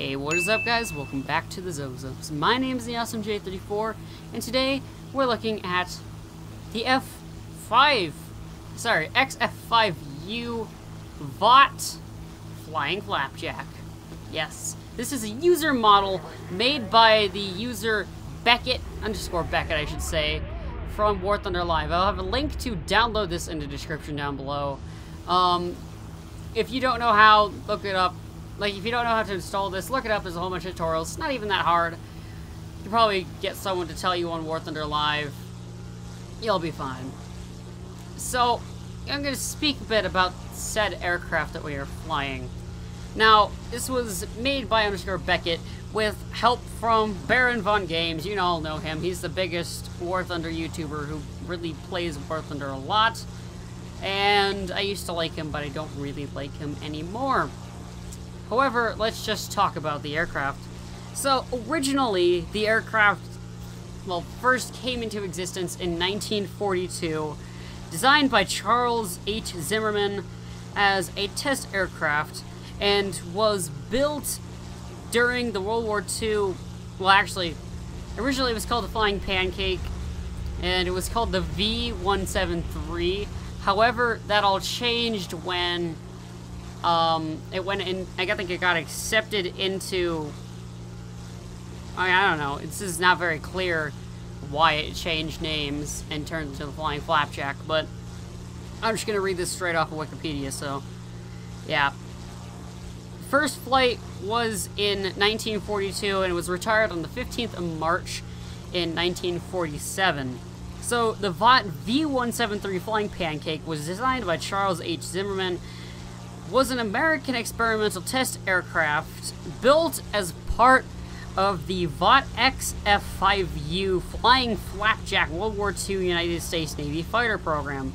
Hey, what is up guys? Welcome back to TheZozsomes. My name is TheZozsomes34, and today we're looking at the XF5U Vought Flying Flapjack. Yes, this is a user model made by the user Beckett, I should say, from War Thunder Live. I'll have a link to download this in the description down below. If you don't know how, look it up. Like, if you don't know how to install this, look it up. There's a whole bunch of tutorials. It's not even that hard. You can probably get someone to tell you on War Thunder Live. You'll be fine. So, I'm going to speak a bit about said aircraft that we are flying. Now, this was made by _Beckett with help from Baron Von Games. You all know him. He's the biggest War Thunder YouTuber who really plays War Thunder a lot. And I used to like him, but I don't really like him anymore. However, let's just talk about the aircraft. So, originally, the aircraft, well, first came into existence in 1942, designed by Charles H. Zimmerman as a test aircraft, and was built during the World War II. Well, actually, originally it was called the Flying Pancake, and it was called the V173. However, that all changed when it went in. I think it got accepted into. I don't know. This is not very clear why it changed names and turned into the Flying Flapjack, but I'm just gonna read this straight off of Wikipedia. So, yeah. First flight was in 1942, and it was retired on the 15th of March in 1947. So, the Vought V173 Flying Pancake was designed by Charles H. Zimmerman, was an American experimental test aircraft built as part of the Vought XF5U Flying Flapjack World War II United States Navy fighter program.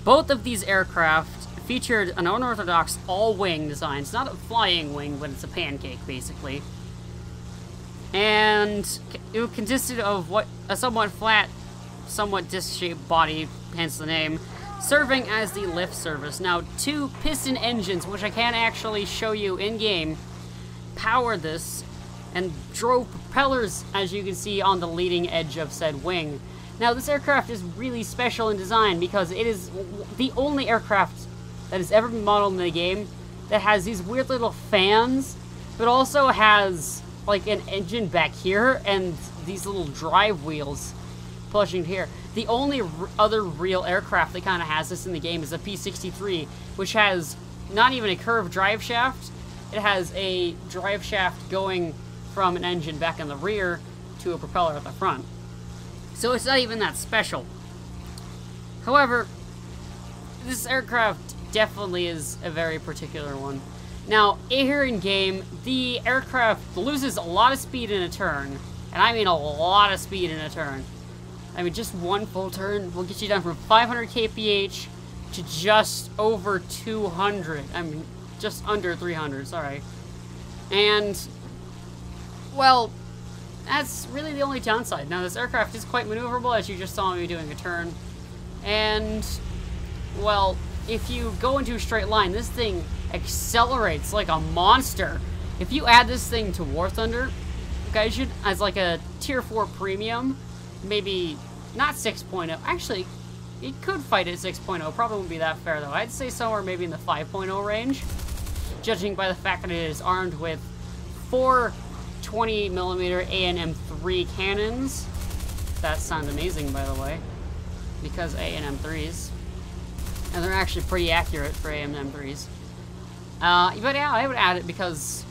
Both of these aircraft featured an unorthodox all-wing design. It's not a flying wing, but it's a pancake, basically. And it consisted of a somewhat flat, somewhat disc-shaped body, hence the name, serving as the lift service. Now, two piston engines, which I can actually show you in-game, powered this and drove propellers, as you can see, on the leading edge of said wing. Now, this aircraft is really special in design because it is the only aircraft that has ever been modeled in the game that has these weird little fans, but also has, like, an engine back here and these little drive wheels pushing here. The only other real aircraft that kind of has this in the game is a P-63, which has not even a curved drive shaft. It has a drive shaft going from an engine back in the rear to a propeller at the front. So it's not even that special. However, this aircraft definitely is a very particular one. Now, here in game, the aircraft loses a lot of speed in a turn, and I mean a lot of speed in a turn. I mean, just one full turn will get you down from 500 kph to just over 200. I mean, just under 300, sorry. And, well, that's really the only downside. Now, this aircraft is quite maneuverable, as you just saw me doing a turn. And, well, if you go into a straight line, this thing accelerates like a monster. If you add this thing to War Thunder, guys, should, as like a Tier 4 premium, maybe not 6.0. Actually, it could fight at 6.0. Probably wouldn't be that fair, though. I'd say somewhere maybe in the 5.0 range, judging by the fact that it is armed with 4 20mm A&M3 cannons. That sounds amazing, by the way, because A&M3s, and they're actually pretty accurate for A&M3s. But yeah, I would add it because,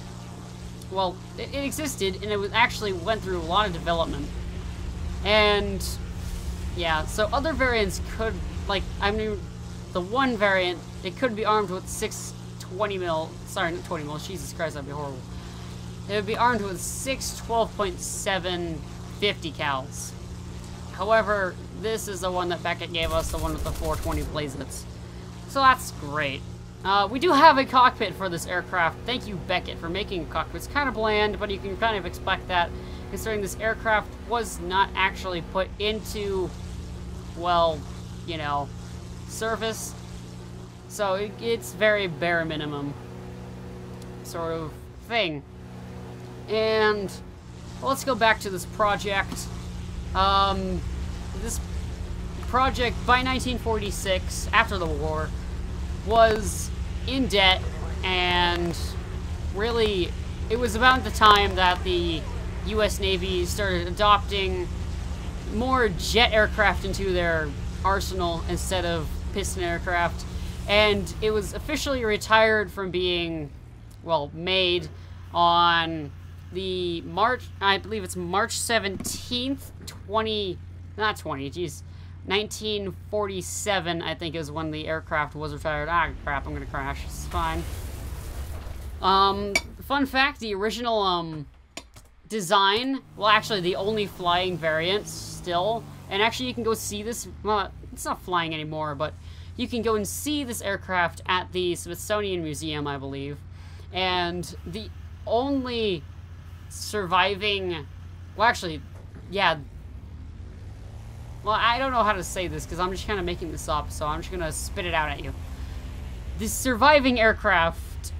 well, it existed, and it actually went through a lot of development. And, yeah, so other variants could, like, I mean, the one variant, it could be armed with 6 20mm, sorry, not 20mm, Jesus Christ, that'd be horrible. It would be armed with 6 12.7 50 cals. However, this is the one that Beckett gave us, the one with the 420 Blazits. So that's great. We do have a cockpit for this aircraft. Thank you, Beckett, for making a cockpit. It's kind of bland, but you can kind of expect that, considering this aircraft was not actually put into, well, you know, service. So it's very bare minimum sort of thing. And well, let's go back to this project. This project, by 1946, after the war, was in debt, and really, it was about the time that the U.S. Navy started adopting more jet aircraft into their arsenal instead of piston aircraft, and it was officially retired from being, well, made on the I believe it's March 17th, 1947, I think, is when the aircraft was retired. Ah, crap, I'm gonna crash. It's fine. Fun fact, the original, design, well, actually, the only flying variant still, and actually you can go see this, well, it's not flying anymore, but you can go and see this aircraft at the Smithsonian Museum, I believe, and the only surviving, well, actually, yeah, well, I don't know how to say this, because I'm just kind of making this up, so I'm just going to spit it out at you. The surviving aircraft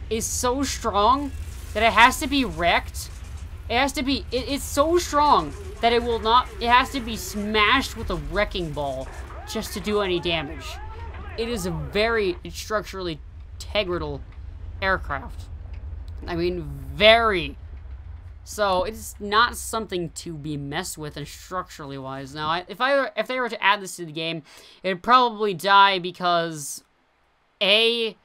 is so strong that it has to be wrecked. It has to be, it's so strong that it will not, it has to be smashed with a wrecking ball just to do any damage. It is a very structurally integral aircraft. I mean, very. So it's not something to be messed with and structurally wise. Now, if they were to add this to the game, it'd probably die because A,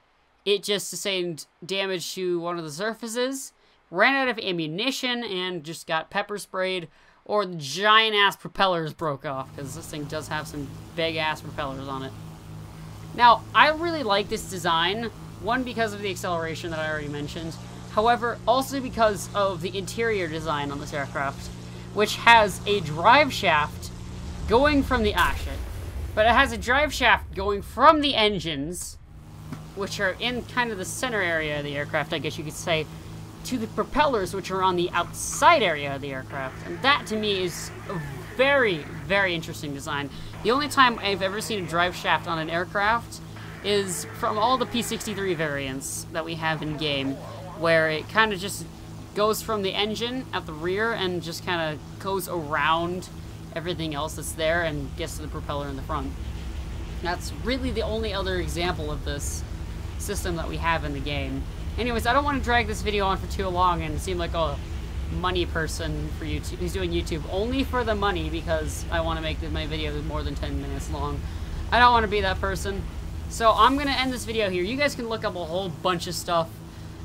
it just sustained damage to one of the surfaces, ran out of ammunition, and just got pepper sprayed, or the giant-ass propellers broke off, because this thing does have some big-ass propellers on it. Now, I really like this design, one, because of the acceleration that I already mentioned, however, also because of the interior design on this aircraft, which has a drive shaft going from the, but it has a drive shaft going from the engines, which are in kind of the center area of the aircraft, I guess you could say, to the propellers, which are on the outside area of the aircraft. And that, to me, is a very, very interesting design. The only time I've ever seen a drive shaft on an aircraft is from all the P-63 variants that we have in-game, where it kind of just goes from the engine at the rear and just kind of goes around everything else that's there and gets to the propeller in the front. That's really the only other example of this system that we have in the game. Anyways, I don't want to drag this video on for too long and seem like a money person for YouTube who's doing YouTube only for the money because I want to make my video more than 10 minutes long. I don't want to be that person. So I'm going to end this video here. You guys can look up a whole bunch of stuff.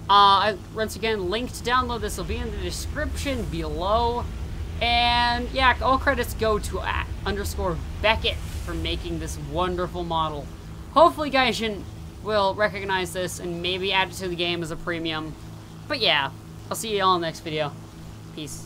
Once again, link to download this will be in the description below. And yeah, all credits go to _Beckett for making this wonderful model. Hopefully Gaijin will recognize this and maybe add it to the game as a premium. But yeah, I'll see you all in the next video. Peace.